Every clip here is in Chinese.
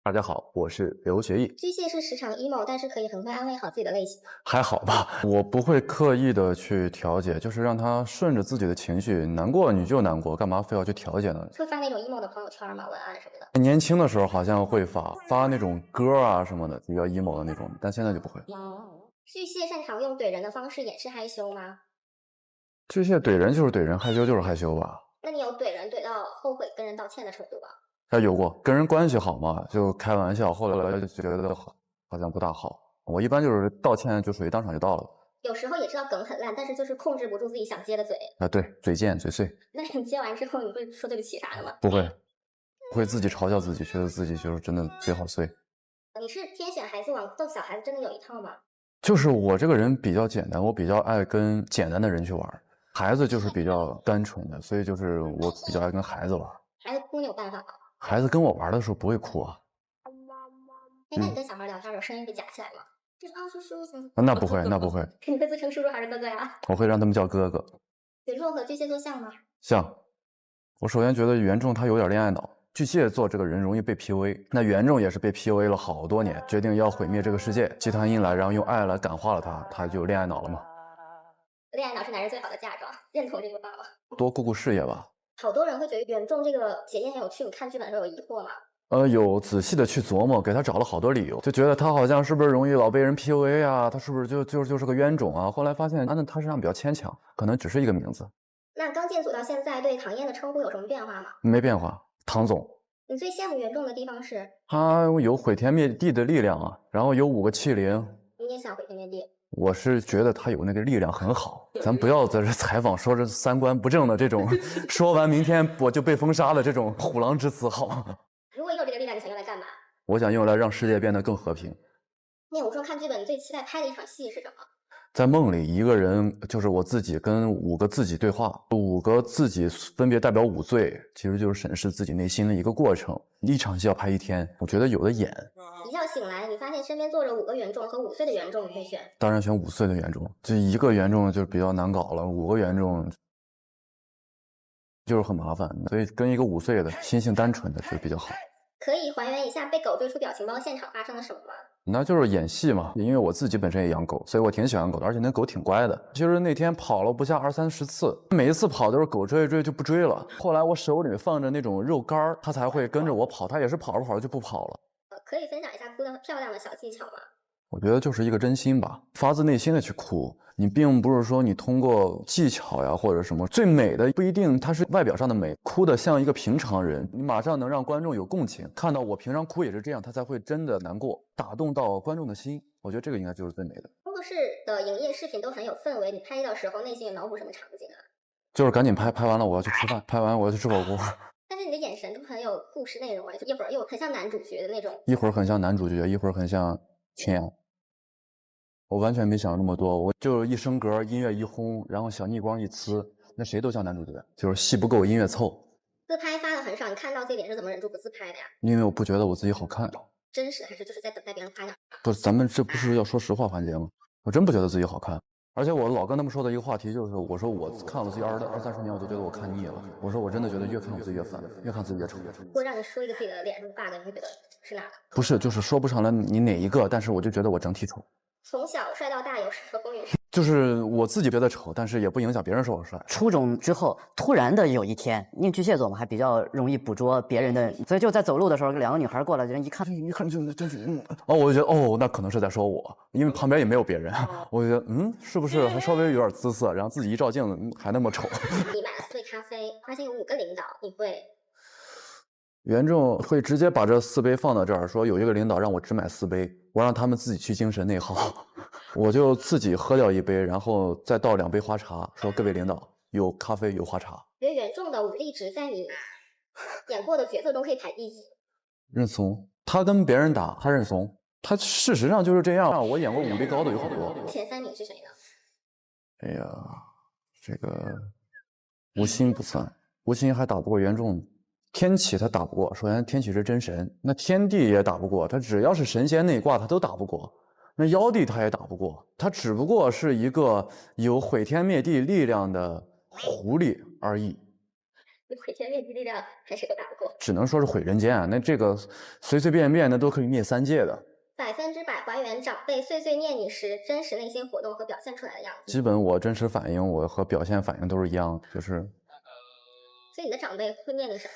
大家好，我是刘学义。巨蟹是时常 emo，但是可以很快安慰好自己的类型。还好吧，我不会刻意的去调节，就是让他顺着自己的情绪，难过你就难过，干嘛非要去调节呢？会发那种 emo 的朋友圈吗？文案什么的？年轻的时候好像会发那种歌啊什么的，比较 emo 的那种，但现在就不会。巨蟹擅长用怼人的方式掩饰害羞吗？巨蟹怼人就是怼人，害羞就是害羞吧。那你有怼人怼到后悔跟人道歉的程度吗？有过，跟人关系好嘛，就开玩笑，后来就觉得好像不大好。我一般就是道歉就属于当场就到了。有时候也知道梗很烂，但是就是控制不住自己想接的嘴。对，嘴贱嘴碎。那你接完之后，你会说对不起啥的吗？不会，会自己嘲笑自己，觉得自己就是真的嘴好碎。你是天选孩子王，逗小孩子真的有一套吗？就是我这个人比较简单，我比较爱跟简单的人去玩，孩子就是比较单纯的，所以就是我比较爱跟孩子玩。孩子哭你有办法吗？孩子跟我玩的时候不会哭啊。那你跟小孩聊天的时候声音会夹起来吗？就是叔叔。那不会，那不会。你会自称叔叔还是哥哥呀？我会让他们叫哥哥。水瓶和巨蟹座像吗？像。我首先觉得袁仲他有点恋爱脑，巨蟹座这个人容易被 PUA， 那袁仲也是被 PUA 了好多年，决定要毁灭这个世界，集团阴来，然后用爱来感化了他，他就恋爱脑了嘛。恋爱脑是男人最好的嫁妆，认同这个话吗？多顾事业吧。好多人会觉得袁仲这个结业很有趣，你看剧本的时候有疑惑吗？有仔细的去琢磨，给他找了好多理由，就觉得他好像是不是容易老被人 PUA 啊？他是不是就是个冤种啊？后来发现，那他身上比较牵强，可能只是一个名字。那刚进组到现在，对唐嫣的称呼有什么变化吗？没变化，唐总。你最羡慕袁仲的地方是？他有毁天灭地的力量啊，然后有5个气灵。你也想毁天灭地？我是觉得他有那个力量很好，咱不要在这采访说这三观不正的这种，说完明天我就被封杀的这种虎狼之词，好吗？如果有这个力量，你想用来干嘛？我想用来让世界变得更和平。那我说看剧本，你最期待拍的一场戏是什么？在梦里，一个人就是我自己跟5个自己对话，5个自己分别代表5罪，其实就是审视自己内心的一个过程。一场戏要拍1天，我觉得有的演。一觉醒来，你发现身边坐着5个袁仲和5岁的袁仲，你会选？当然选5岁的袁仲，这一个袁仲就比较难搞了，5个袁仲就是很麻烦，所以跟一个5岁的心性单纯的就比较好。可以还原一下被狗追出表情包现场发生了什么吗？那就是演戏嘛，因为我自己本身也养狗，所以我挺喜欢狗的，而且那狗挺乖的。其实那天跑了不下20-30次，每一次跑都是狗追就不追了。后来我手里放着那种肉干，它才会跟着我跑，它也是跑着跑着就不跑了。可以分享一下哭得漂亮的小技巧吗？我觉得就是一个真心吧，发自内心的去哭。你并不是说你通过技巧呀或者什么，最美的不一定它是外表上的美，哭得像一个平常人，你马上能让观众有共情，看到我平常哭也是这样，他才会真的难过，打动到观众的心。我觉得这个应该就是最美的。工作室的营业视频都很有氛围，你拍的时候内心有脑补什么场景啊？就是赶紧拍，拍完了我要去吃饭，拍完我要去吃火锅。但是你的眼神都很有故事内容啊，就一会儿又很像男主角的那种，一会儿很像男主角，一会儿很像群演。我完全没想那么多，我就一升格，音乐一轰，然后小逆光一呲，那谁都像男主角。就是戏不够，音乐凑。自拍发的很少，你看到自己脸是怎么忍住不自拍的呀？因为我不觉得我自己好看。真实还是就是在等待别人夸奖？不是，咱们这不是要说实话环节吗？我真不觉得自己好看。而且我老跟他们说的一个话题就是，我说我看了自己20-30年，我就觉得我看腻了。我说我真的觉得越看我自己越烦，越看自己越丑。如果让你说一个自己的脸上的 bug，你会觉得是哪个？不是，就是说不上来你哪一个，但是我就觉得我整体丑。从小帅到大有什么风雨？就是我自己觉得丑，但是也不影响别人说我帅。初中之后，突然的有一天，因为巨蟹座嘛，还比较容易捕捉别人的，所以就在走路的时候，2个女孩过来，人一看就真是我就觉得那可能是在说我，因为旁边也没有别人，我就觉得是不是还稍微有点姿色，然后自己一照镜子还那么丑。你买了4杯咖啡，发现有5个领导，你会？袁仲会直接把这4杯放到这儿，说有一个领导让我只买4杯，我让他们自己去精神内耗，我就自己喝掉1杯，然后再倒2杯花茶，说各位领导有咖啡有花茶。觉得袁仲的武力值在你演过的角色中可以排第几？认怂，他跟别人打，他认怂，他事实上就是这样。我演过武力高的有好多。前3名是谁呢？哎呀，这个吴昕不算，吴昕还打不过袁仲。天启他打不过，首先天启是真神，那天帝也打不过，他只要是神仙内挂他都打不过，那妖帝他也打不过，他只不过是一个有毁天灭地力量的狐狸而已。你毁天灭地力量还谁都打不过。只能说是毁人间啊。那这个随随便便的都可以灭3界的。100%还原长辈碎碎念你时真实内心活动和表现出来的样子。基本我真实反应，我和表现反应都是一样的，就是。所以你的长辈会念你什么？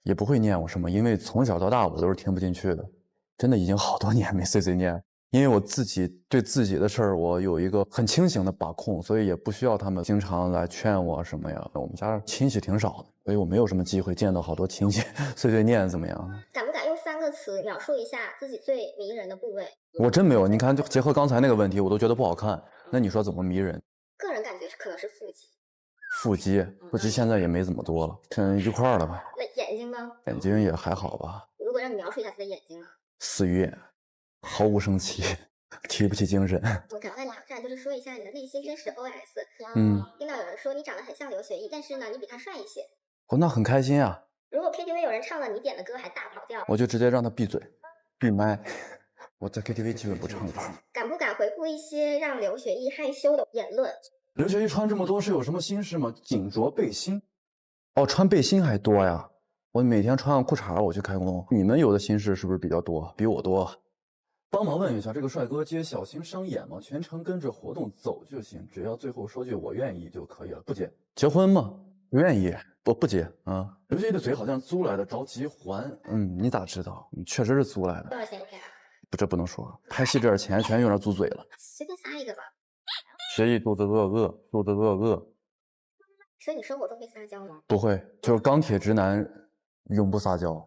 也不会念我什么，因为从小到大我都是听不进去的，真的已经好多年没碎碎念。因为我自己对自己的事儿，我有一个很清醒的把控，所以也不需要他们经常来劝我什么呀。我们家亲戚挺少的，所以我没有什么机会见到好多亲戚碎碎念怎么样？敢不敢用3个词描述一下自己最迷人的部位？我真没有，你看，就结合刚才那个问题，我都觉得不好看。那你说怎么迷人？个人感觉可能是腹肌。腹肌现在也没怎么多了，现在一块了吧？那眼睛呢？眼睛也还好吧。如果让你描述一下自己的眼睛呢？死鱼眼，毫无生气，提不起精神。我想要挑战，就是说一下你的内心真实的 OS。听到有人说你长得很像刘学义，但是呢，你比他帅一些。那很开心啊。如果 KTV 有人唱了你点的歌还大跑调，我就直接让他闭嘴，闭麦。我在 KTV 基本不唱歌。敢不敢回复一些让刘学义害羞的言论？刘学义穿这么多是有什么心事吗？紧着背心。哦，穿背心还多呀。我每天穿上裤衩我去开工。你们有的心事是不是比较多？比我多。帮忙问一下，这个帅哥接小心伤眼吗？全程跟着活动走就行，只要最后说句我愿意就可以了。不结结婚吗？不愿意，不结啊。刘学义的嘴好像租来的，着急还。你咋知道？你确实是租来的。多少钱一天？这不能说，拍戏这点钱全用来租嘴了。随便撒一个吧。学义肚子饿，肚子饿。所以你生活中会撒娇吗？不会，就是钢铁直男，永不撒娇。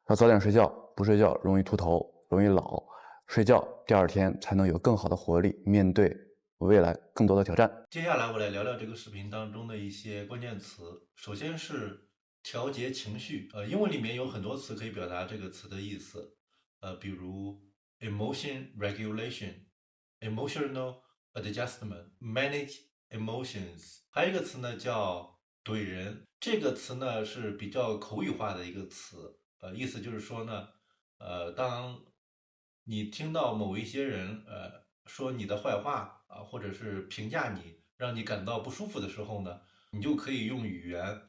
要早点睡觉，不睡觉容易秃头，容易老。睡觉，第2天才能有更好的活力，面对未来更多的挑战。接下来我来聊聊这个视频当中的一些关键词。首先是调节情绪，英文里面有很多词可以表达这个词的意思，比如 emotion regulation、emotional adjustment、manage emotions。还有一个词呢叫怼人，这个词呢是比较口语化的一个词，意思就是说呢，当你听到某一些人说你的坏话啊，或者是评价你，让你感到不舒服的时候呢，你就可以用语言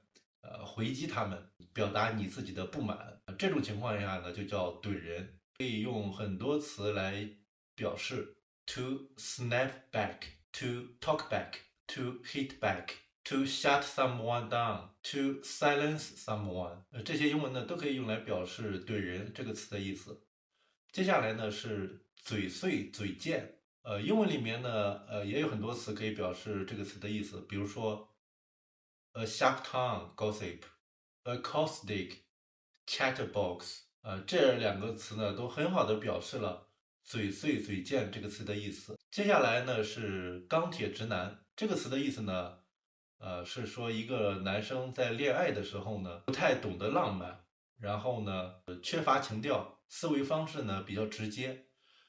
回击他们，表达你自己的不满。这种情况下呢，就叫怼人，可以用很多词来表示 to snap back、to talk back、to hit back、to shut someone down、to silence someone。这些英文呢都可以用来表示怼人这个词的意思。接下来呢是嘴碎嘴贱，英文里面呢也有很多词可以表示这个词的意思，比如说 a sharp tongue gossip、a caustic、chatterbox，这2个词呢都很好的表示了嘴碎嘴贱这个词的意思。接下来呢是钢铁直男，这个词的意思呢是说一个男生在恋爱的时候呢不太懂得浪漫，然后呢缺乏情调，思维方式呢比较直接，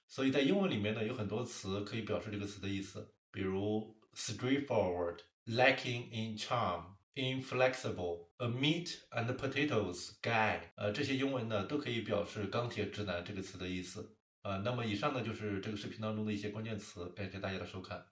所以在英文里面呢有很多词可以表示这个词的意思，比如 straightforward、lacking in charm、inflexible、a meat and potatoes guy，这些英文呢都可以表示钢铁直男这个词的意思。那么以上呢就是这个视频当中的一些关键词，感谢大家的收看。